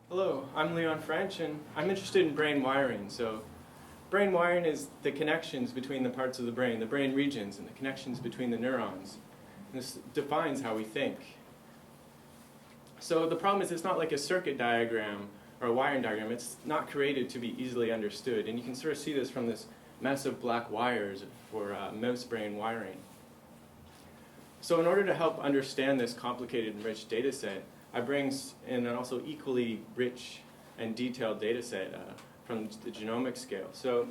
Hello, I'm Leon French, and I'm interested in brain wiring. So, brain wiring is the connections between the parts of the brain regions, and the connections between the neurons. And this defines how we think. So the problem is it's not like a circuit diagram or a wiring diagram. It's not created to be easily understood. And you can sort of see this from this mess of black wires for mouse brain wiring. So in order to help understand this complicated and rich data set, I bring in an also equally rich and detailed data set from the genomic scale. So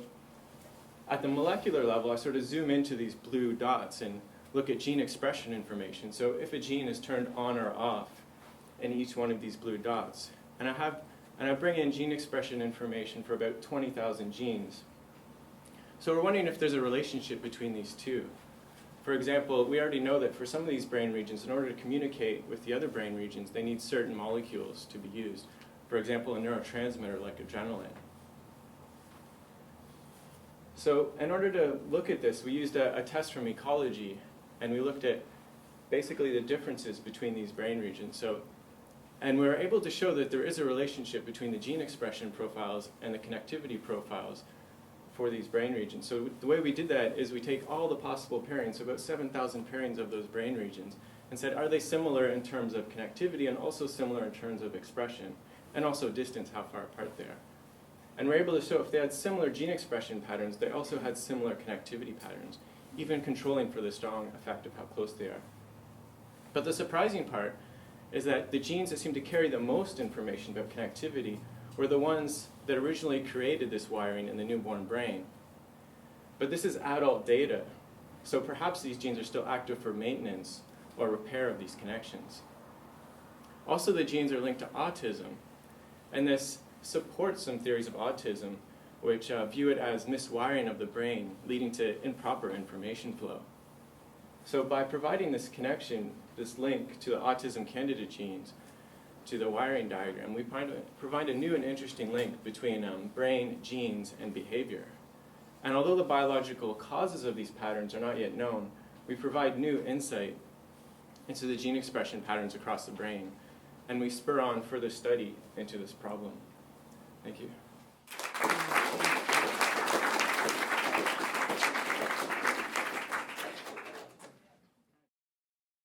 at the molecular level, I sort of zoom into these blue dots and look at gene expression information. So if a gene is turned on or off in each one of these blue dots. And I bring in gene expression information for about 20,000 genes. So we're wondering if there's a relationship between these two. For example, we already know that for some of these brain regions, in order to communicate with the other brain regions, they need certain molecules to be used. For example, a neurotransmitter like adrenaline. So in order to look at this, we used a test from ecology, and we looked at basically the differences between these brain regions. And we were able to show that there is a relationship between the gene expression profiles and the connectivity profiles for these brain regions. So the way we did that is we take all the possible pairings, so about 7,000 pairings of those brain regions, and said, are they similar in terms of connectivity and also similar in terms of expression, and also distance, how far apart they are. And we're able to show if they had similar gene expression patterns, they also had similar connectivity patterns, even controlling for the strong effect of how close they are. But the surprising part is that the genes that seem to carry the most information about connectivity were the ones that originally created this wiring in the newborn brain. But this is adult data, so perhaps these genes are still active for maintenance or repair of these connections. Also, the genes are linked to autism, and this supports some theories of autism which view it as miswiring of the brain, leading to improper information flow. So by providing this connection, this link to the autism candidate genes, to the wiring diagram, we provide a new and interesting link between brain, genes, and behavior. And although the biological causes of these patterns are not yet known, we provide new insight into the gene expression patterns across the brain, and we spur on further study into this problem. Thank you.